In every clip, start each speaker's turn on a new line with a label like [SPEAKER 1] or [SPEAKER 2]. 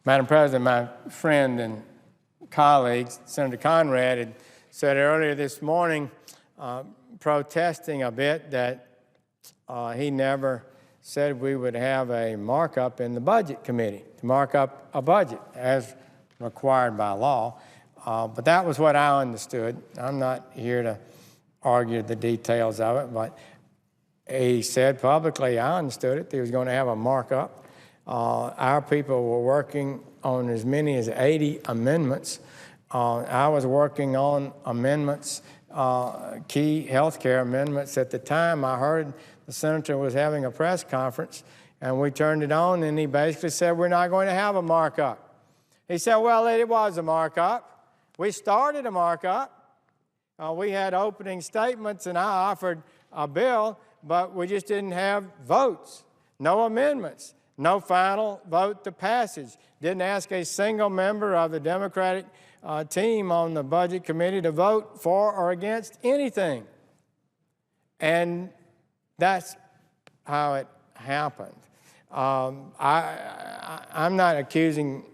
[SPEAKER 1] Madam President, my friend and colleague, Senator Conrad, had said earlier this morning, protesting a bit, that he never said we would have a markup in the Budget Committee to mark up a budget as required by law. But that was what I understood. I'm not here to argue the details of it, but he said publicly, I understood it, that he was going to have a markup. Our people were working on as many as 80 amendments. I was working on amendments, key health care amendments. At the time, I heard the senator was having a press conference, and we turned it on, and he basically said, we're not going to have a markup. He said, well, it was a markup. We started a markup. We had opening statements, and I offered a bill, but we just didn't have votes, no amendments. No final vote to passage. Didn't ask a single member of the Democratic team on the Budget Committee to vote for or against anything. And that's how it happened. I'm not accusing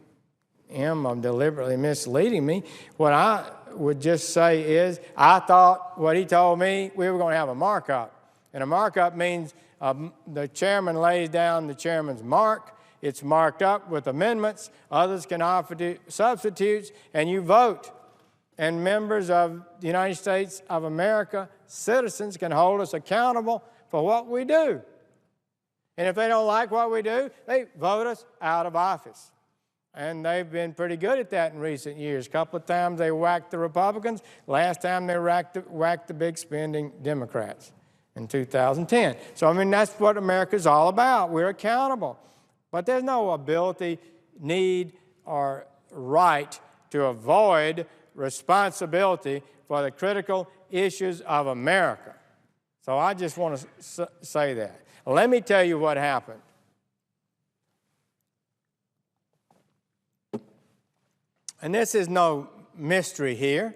[SPEAKER 1] him of deliberately misleading me. What I would just say is, I thought what he told me, we were going to have a markup. And a markup means the chairman lays down the chairman's mark. It's marked up with amendments. Others can offer substitutes, and you vote. And members of the United States of America, citizens, can hold us accountable for what we do. And if they don't like what we do, they vote us out of office. And they've been pretty good at that in recent years. A couple of times they whacked the Republicans. Last time they whacked the big spending Democrats in 2010. So, I mean, that's what America's all about. We're accountable. But there's no ability, need, or right to avoid responsibility for the critical issues of America. So I just want to say that. Let me tell you what happened. And this is no mystery here.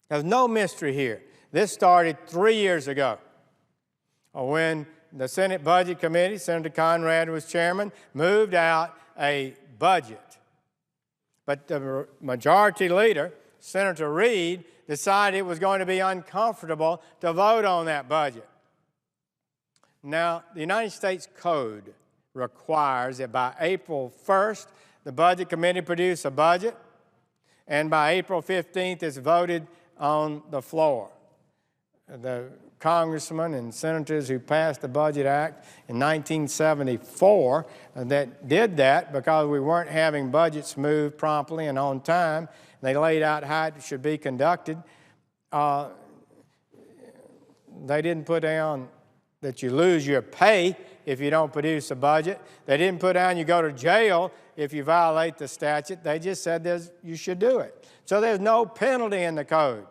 [SPEAKER 1] There's no mystery here. This started 3 years ago when the Senate Budget Committee, Senator Conrad was chairman, moved out a budget. But the majority leader, Senator Reid, decided it was going to be uncomfortable to vote on that budget. Now, the United States Code requires that by April 1st, the Budget Committee produce a budget, and by April 15th, it's voted on the floor. The congressmen and senators who passed the Budget Act in 1974 that did that because we weren't having budgets moved promptly and on time. They laid out how it should be conducted. They didn't put down that you lose your pay if you don't produce a budget. They didn't put down you go to jail if you violate the statute. They just said you should do it. So there's no penalty in the code.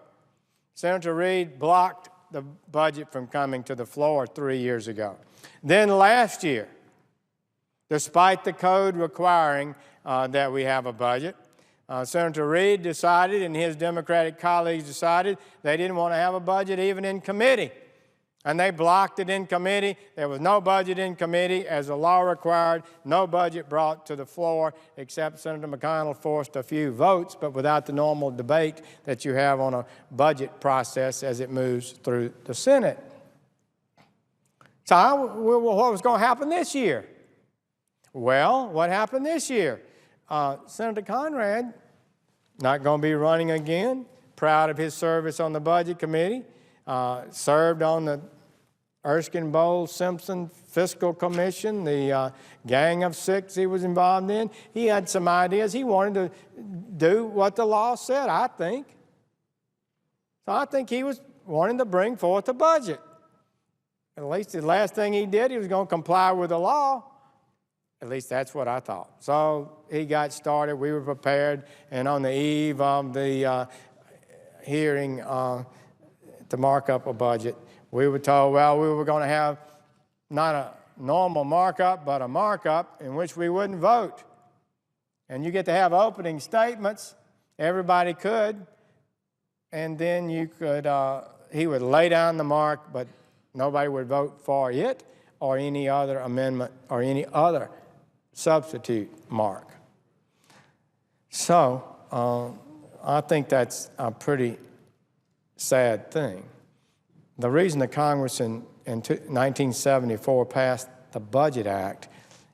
[SPEAKER 1] Senator Reid blocked the budget from coming to the floor 3 years ago. Then last year, despite the code requiring that we have a budget, Senator Reid decided and his Democratic colleagues decided they didn't want to have a budget even in committee. And they blocked it in committee. There was no budget in committee as the law required, no budget brought to the floor, except Senator McConnell forced a few votes, but without the normal debate that you have on a budget process as it moves through the Senate. So what was going to happen this year? Well, what happened this year? Senator Conrad, not going to be running again, proud of his service on the Budget Committee, served on the Erskine Bowles Simpson Fiscal Commission, the Gang of Six he was involved in. He had some ideas. He wanted to do what the law said, I think. So I think he was wanting to bring forth a budget. At least the last thing he did, he was going to comply with the law. At least that's what I thought. So he got started. We were prepared. And on the eve of the hearing to mark up a budget, we were told, well, we were going to have not a normal markup, but a markup in which we wouldn't vote. And you get to have opening statements. Everybody could. And then you could, he would lay down the mark, but nobody would vote for it or any other amendment or any other substitute mark. So I think that's a pretty sad thing. The reason the Congress in 1974 passed the Budget Act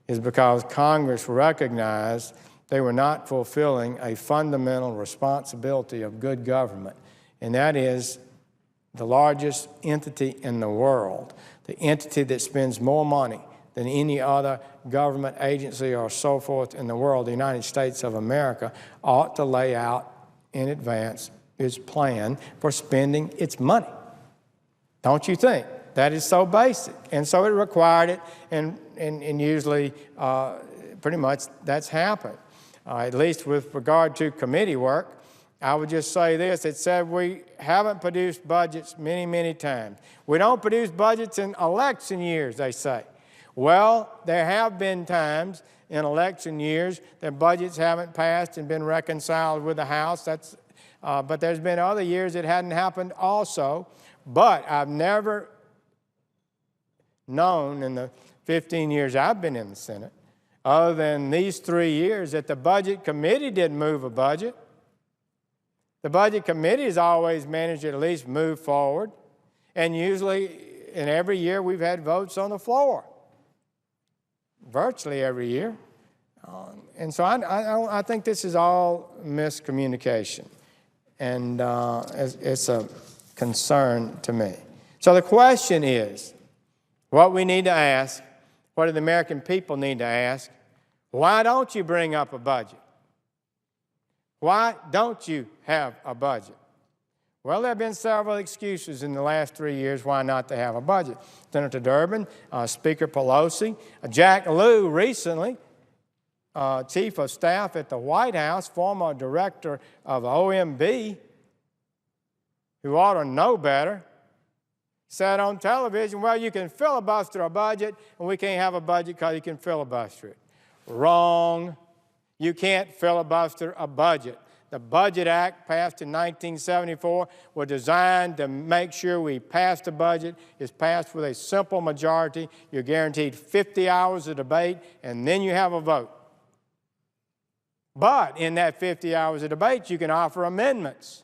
[SPEAKER 1] is because Congress recognized they were not fulfilling a fundamental responsibility of good government, and that is the largest entity in the world, the entity that spends more money than any other government agency or so forth in the world, the United States of America, ought to lay out in advance its plan for spending its money. Don't you think? That is so basic. And so it required it, and usually pretty much that's happened. At least with regard to committee work, I would just say this. It said we haven't produced budgets many, many times. We don't produce budgets in election years, they say. Well, there have been times in election years that budgets haven't passed and been reconciled with the House. But there's been other years it hadn't happened also. But I've never known in the 15 years I've been in the Senate, other than these 3 years, that the Budget Committee didn't move a budget. The Budget Committee has always managed to at least move forward. And usually, in every year, we've had votes on the floor. Virtually every year. And so I think this is all miscommunication. And it's a concern to me. So the question is, what we need to ask, what do the American people need to ask, why don't you bring up a budget? Why don't you have a budget? Well, there have been several excuses in the last 3 years why not to have a budget. Senator Durbin, Speaker Pelosi, Jack Lew recently, Chief of Staff at the White House, former director of OMB, who ought to know better, said on television, well, you can filibuster a budget, and we can't have a budget because you can filibuster it. Wrong. You can't filibuster a budget. The Budget Act passed in 1974 was designed to make sure we passed a budget. It's passed with a simple majority. You're guaranteed 50 hours of debate, and then you have a vote. But in that 50 hours of debate, you can offer amendments.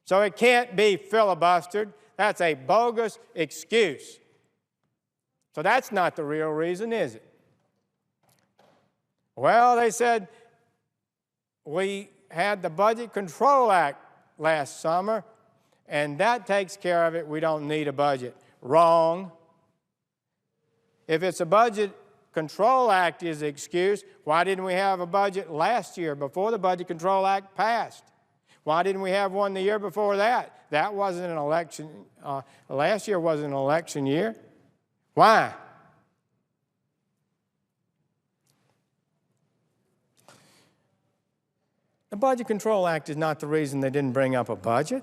[SPEAKER 1] So it can't be filibustered. That's a bogus excuse. So that's not the real reason, is it? Well, they said we had the Budget Control Act last summer, and that takes care of it. We don't need a budget. Wrong. If it's a Budget Control Act is the excuse, why didn't we have a budget last year before the Budget Control Act passed? Why didn't we have one the year before that? That wasn't an election. Last year wasn't an election year. Why? The Budget Control Act is not the reason they didn't bring up a budget.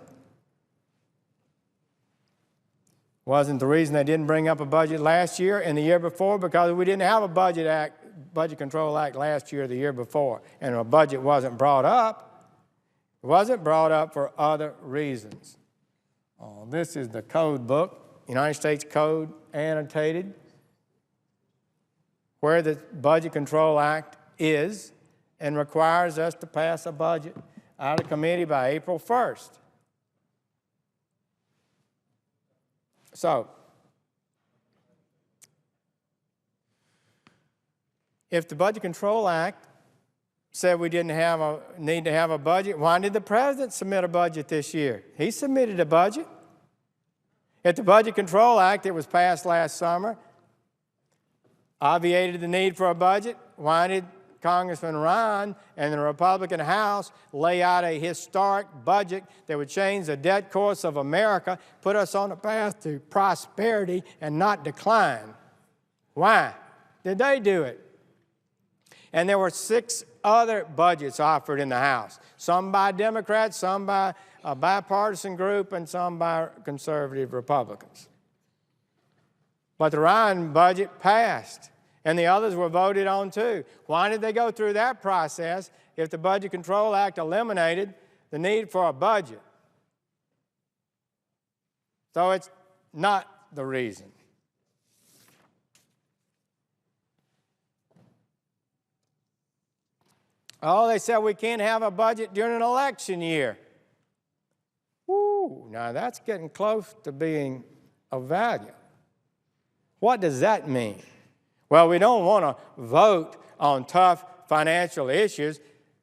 [SPEAKER 1] Wasn't the reason they didn't bring up a budget last year and the year before, because we didn't have a Budget Control Act last year or the year before, and a budget wasn't brought up. It wasn't brought up for other reasons. This is the code book, United States Code annotated, where the Budget Control Act is and requires us to pass a budget out of committee by April 1st. So, if the Budget Control Act said we didn't need to have a budget, why did the President submit a budget this year? He submitted a budget. If the Budget Control Act that was passed last summer obviated the need for a budget, why did Congressman Ryan and the Republican House lay out a historic budget that would change the debt course of America, put us on a path to prosperity and not decline? Why did they do it? And there were 6 other budgets offered in the House, some by Democrats, some by a bipartisan group, and some by conservative Republicans. But the Ryan budget passed, and the others were voted on too. Why did they go through that process if the Budget Control Act eliminated the need for a budget? So it's not the reason. Oh, they said we can't have a budget during an election year. Woo, now that's getting close to being of value. What does that mean? Well, we don't want to vote on tough financial issues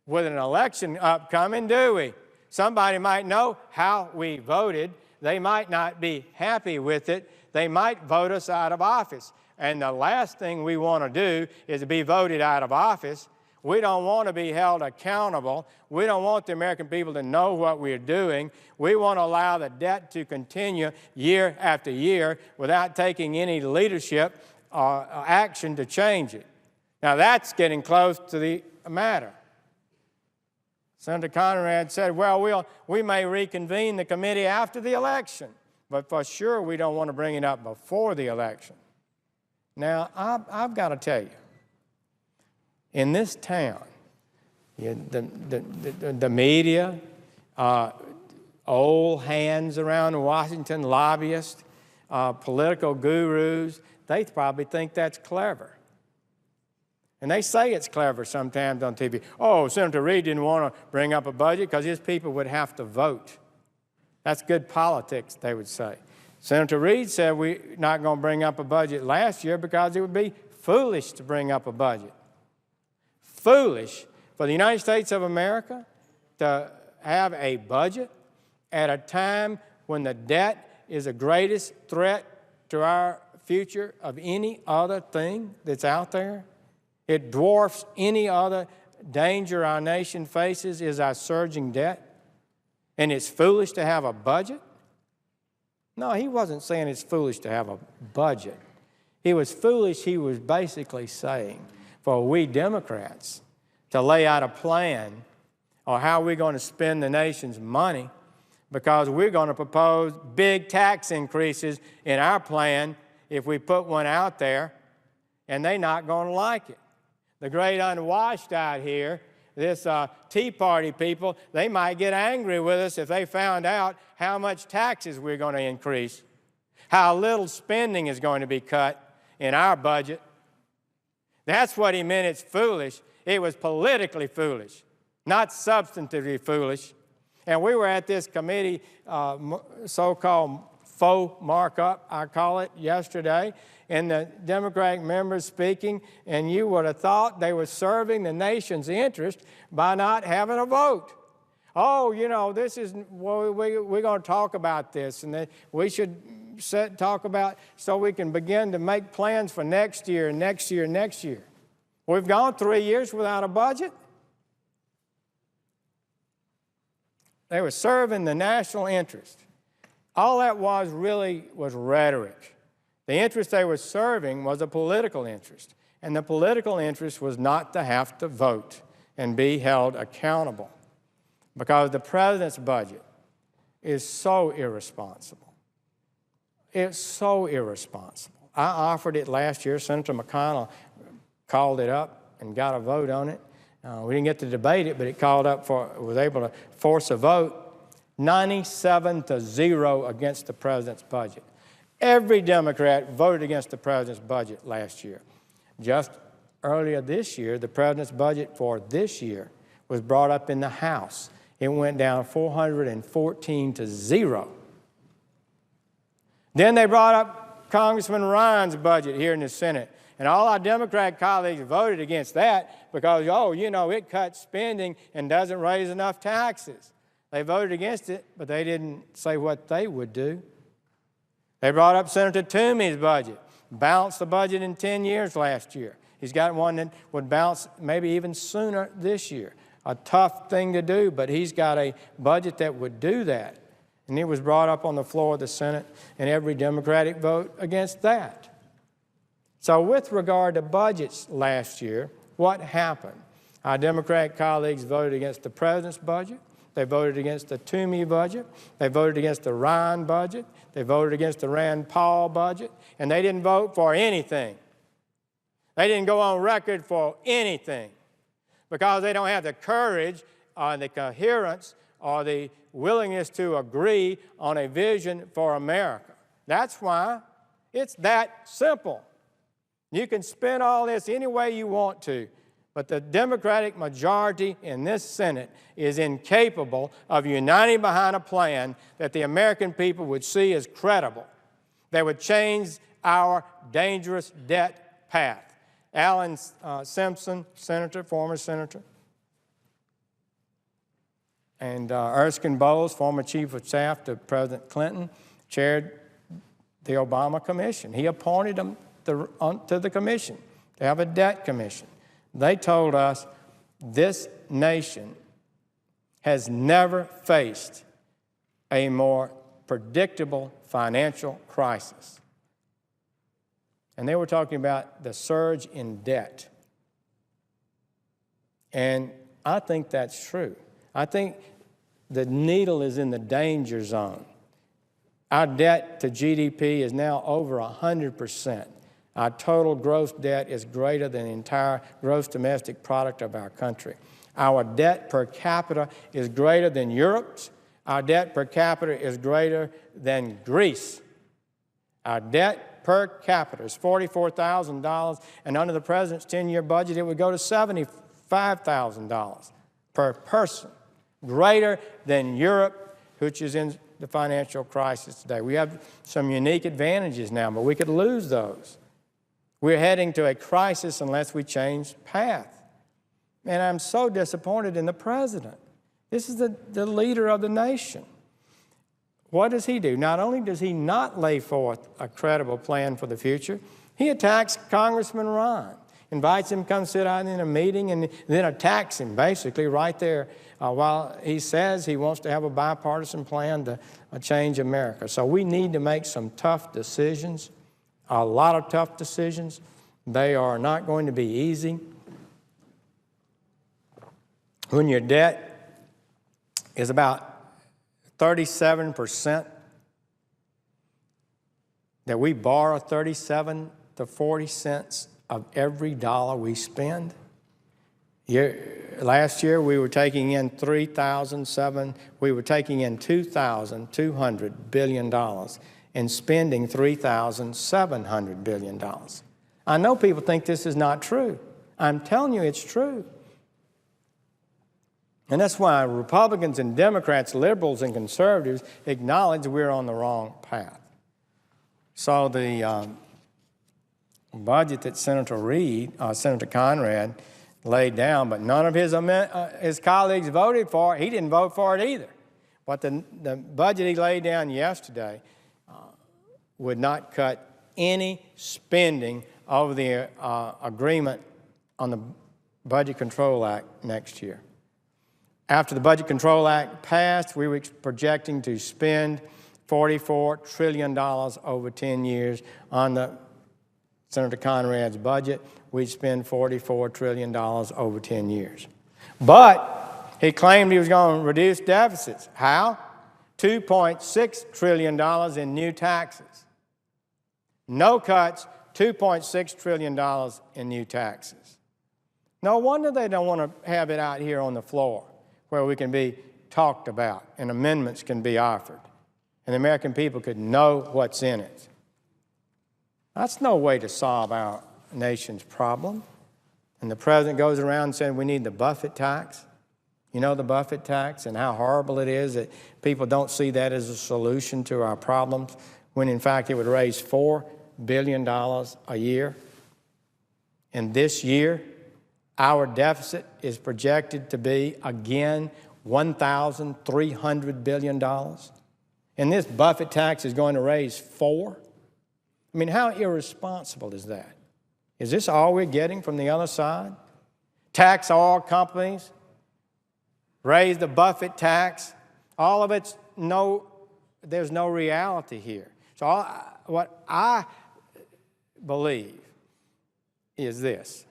[SPEAKER 1] with an election upcoming, do we? Somebody might know how we voted. They might not be happy with it. They might vote us out of office. And the last thing we want to do is to be voted out of office. We don't want to be held accountable. We don't want the American people to know what we're doing. We want to allow the debt to continue year after year without taking any leadership or action to change it. Now that's getting close to the matter. Senator Conrad said, well, we may reconvene the committee after the election, but for sure we don't want to bring it up before the election. Now, I've got to tell you, in this town, the media, old hands around Washington, lobbyists, political gurus, they probably think that's clever. And they say it's clever sometimes on TV. Oh, Senator Reid didn't want to bring up a budget because his people would have to vote. That's good politics, they would say. Senator Reid said we're not going to bring up a budget last year because it would be foolish to bring up a budget. Foolish for the United States of America to have a budget at a time when the debt is the greatest threat to our future of any other thing that's out there. It dwarfs any other danger our nation faces is our surging debt. And it's foolish to have a budget? No, he wasn't saying it's foolish to have a budget. He was foolish, he was basically saying, for we Democrats to lay out a plan on how we're going to spend the nation's money, because we're going to propose big tax increases in our plan if we put one out there, and they're not going to like it. The great unwashed out here, this Tea Party people, they might get angry with us if they found out how much taxes we're going to increase, how little spending is going to be cut in our budget. That's what he meant, it's foolish. It was politically foolish, not substantively foolish. And we were at this committee, so-called faux markup, I call it, yesterday, and the Democratic members speaking, and you would have thought they were serving the nation's interest by not having a vote. Oh, you know, this is, we're going to talk about this, and we should talk about so we can begin to make plans for next year, next year, next year. We've gone 3 years without a budget. They were serving the national interest. All that was really was rhetoric. The interest they were serving was a political interest, and the political interest was not to have to vote and be held accountable, because the president's budget is so irresponsible. It's so irresponsible. I offered it last year. Senator McConnell called it up and got a vote on it. We didn't get to debate it, but it was able to force a vote. 97-0 against the president's budget. Every Democrat voted against the president's budget last year. Just earlier this year, the president's budget for this year was brought up in the House. It went down 414-0. Then they brought up Congressman Ryan's budget here in the Senate. And all our Democrat colleagues voted against that because, oh, you know, it cuts spending and doesn't raise enough taxes. They voted against it, but they didn't say what they would do. They brought up Senator Toomey's budget, balanced the budget in 10 years last year. He's got one that would balance maybe even sooner this year. A tough thing to do, but he's got a budget that would do that. And it was brought up on the floor of the Senate, and every Democratic vote against that. So with regard to budgets last year, what happened? Our Democratic colleagues voted against the president's budget. They voted against the Toomey budget. They voted against the Ryan budget. They voted against the Rand Paul budget. And they didn't vote for anything. They didn't go on record for anything because they don't have the courage or the coherence or the willingness to agree on a vision for America. That's why it's that simple. You can spend all this any way you want to, But the Democratic majority in this Senate is incapable of uniting behind a plan that the American people would see as credible, that would change our dangerous debt path. Alan Simpson, senator, former senator, and Erskine Bowles, former chief of staff to President Clinton, chaired the Obama Commission. He appointed them to the commission to have a debt commission. They told us this nation has never faced a more predictable financial crisis. And they were talking about the surge in debt. And I think that's true. I think the needle is in the danger zone. Our debt to GDP is now over 100%. Our total gross debt is greater than the entire gross domestic product of our country. Our debt per capita is greater than Europe's. Our debt per capita is greater than Greece. Our debt per capita is $44,000, and under the president's 10-year budget, it would go to $75,000 per person, greater than Europe, which is in the financial crisis today. We have some unique advantages now, but we could lose those. We're heading to a crisis unless we change path. And I'm so disappointed in the president. This is the leader of the nation. What does he do? Not only does he not lay forth a credible plan for the future, he attacks Congressman Ron, invites him to come sit down in a meeting, and then attacks him basically right there while he says he wants to have a bipartisan plan to change America. So we need to make some tough decisions. A lot of tough decisions. They are not going to be easy. When your debt is about 37%, that we borrow 37 to 40 cents of every dollar we spend. Last year we were taking in $2,200 billion and spending $3,700 billion. I know people think this is not true. I'm telling you it's true. And that's why Republicans and Democrats, liberals and conservatives acknowledge we're on the wrong path. So the budget that Senator Conrad laid down, but none of his colleagues voted for it. He didn't vote for it either. But the budget he laid down yesterday would not cut any spending over the agreement on the Budget Control Act next year. After the Budget Control Act passed, we were projecting to spend $44 trillion over 10 years. On Senator Conrad's budget, we'd spend $44 trillion over 10 years. But he claimed he was going to reduce deficits. How? $2.6 trillion in new taxes. No cuts, $2.6 trillion in new taxes. No wonder they don't want to have it out here on the floor where we can be talked about and amendments can be offered and the American people could know what's in it. That's no way to solve our nation's problem. And the president goes around and says we need the Buffett tax. You know the Buffett tax and how horrible it is that people don't see that as a solution to our problems, when in fact it would raise $4 billion a year. And this year, our deficit is projected to be, again, $1,300 billion. And this Buffett tax is going to raise $4. I mean, how irresponsible is that? Is this all we're getting from the other side? Tax oil companies, raise the Buffett tax. All of it's there's no reality here. So what I believe is this.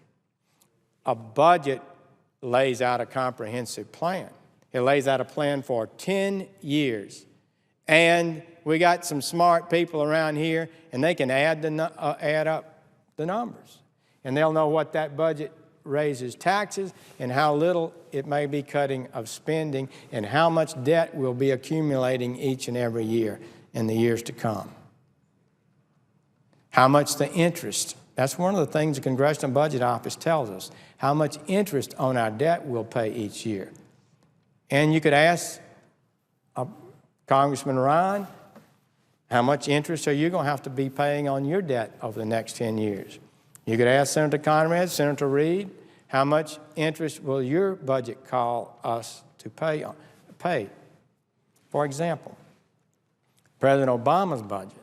[SPEAKER 1] A budget lays out a comprehensive plan. It lays out a plan for 10 years. And we got some smart people around here, and they can add up the numbers. And they'll know what that budget raises taxes and how little it may be cutting of spending and how much debt will be accumulating each and every year in the years to come. How much the interest That's one of the things the Congressional Budget Office tells us, how much interest on our debt we'll pay each year. And you could ask Congressman Ryan, how much interest are you going to have to be paying on your debt over the next 10 years? You could ask Senator Conrad, Senator Reid, how much interest will your budget call us to pay? For example, President Obama's budget.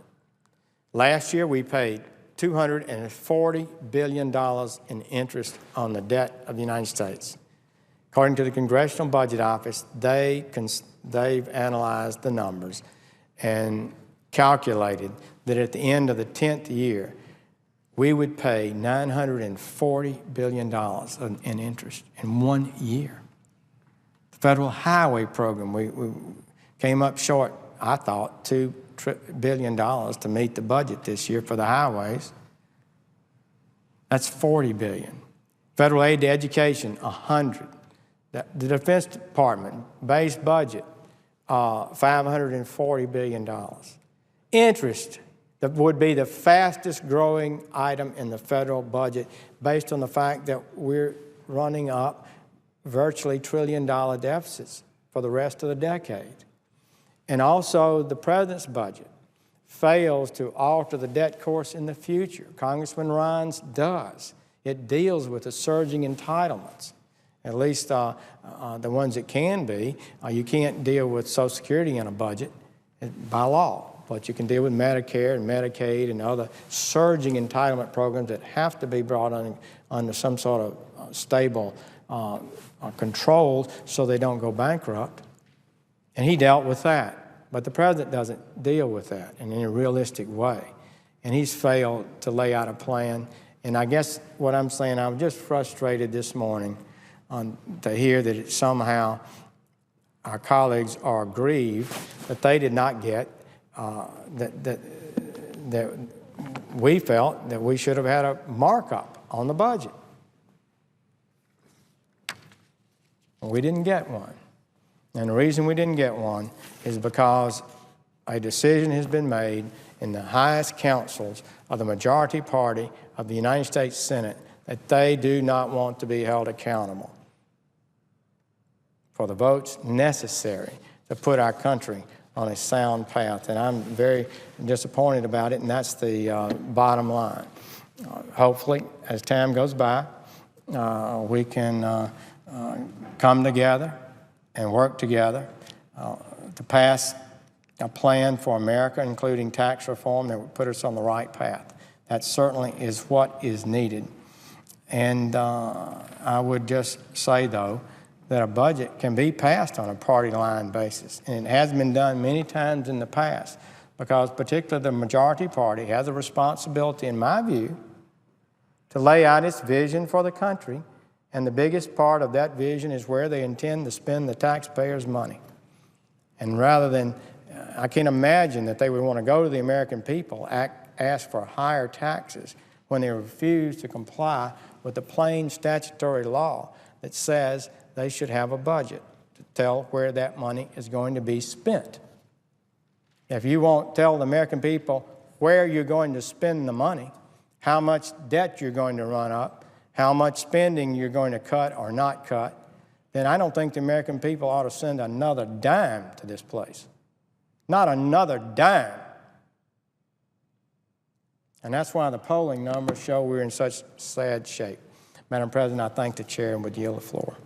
[SPEAKER 1] Last year we paid $240 billion in interest on the debt of the United States. According to the Congressional Budget Office, they've analyzed the numbers and calculated that at the end of the 10th year, we would pay $940 billion in interest in 1 year. The Federal Highway Program, we came up short, I thought, $2 billion to meet the budget this year for the highways. That's $40 billion. Federal aid to education, $100. The Defense Department, base budget, $540 billion. Interest, that would be the fastest growing item in the federal budget based on the fact that we're running up virtually $1 trillion deficits for the rest of the decade. And also the president's budget fails to alter the debt course in the future. Congressman Ryan's does. It deals with the surging entitlements, at least the ones that can be. You can't deal with Social Security in a budget by law, but you can deal with Medicare and Medicaid and other surging entitlement programs that have to be brought under some sort of stable control so they don't go bankrupt. And he dealt with that. But the president doesn't deal with that in any realistic way. And he's failed to lay out a plan. And I guess what I'm saying, I'm just frustrated this morning to hear that somehow our colleagues are aggrieved that they did not get, that we felt that we should have had a markup on the budget. We didn't get one. And the reason we didn't get one is because a decision has been made in the highest councils of the majority party of the United States Senate that they do not want to be held accountable for the votes necessary to put our country on a sound path. And I'm very disappointed about it, and that's the bottom line. Hopefully, as time goes by, we can come together and work together to pass a plan for America, including tax reform that would put us on the right path. That certainly is what is needed. And I would just say, though, that a budget can be passed on a party line basis. And it has been done many times in the past because particularly the majority party has a responsibility, in my view, to lay out its vision for the country. And the biggest part of that vision is where they intend to spend the taxpayers' money. And rather than, I can't imagine that they would want to go to the American people, ask for higher taxes when they refuse to comply with the plain statutory law that says they should have a budget to tell where that money is going to be spent. If you won't tell the American people where you're going to spend the money, how much debt you're going to run up, how much spending you're going to cut or not cut, then I don't think the American people ought to send another dime to this place. Not another dime. And that's why the polling numbers show we're in such sad shape. Madam President, I thank the chair and would yield the floor.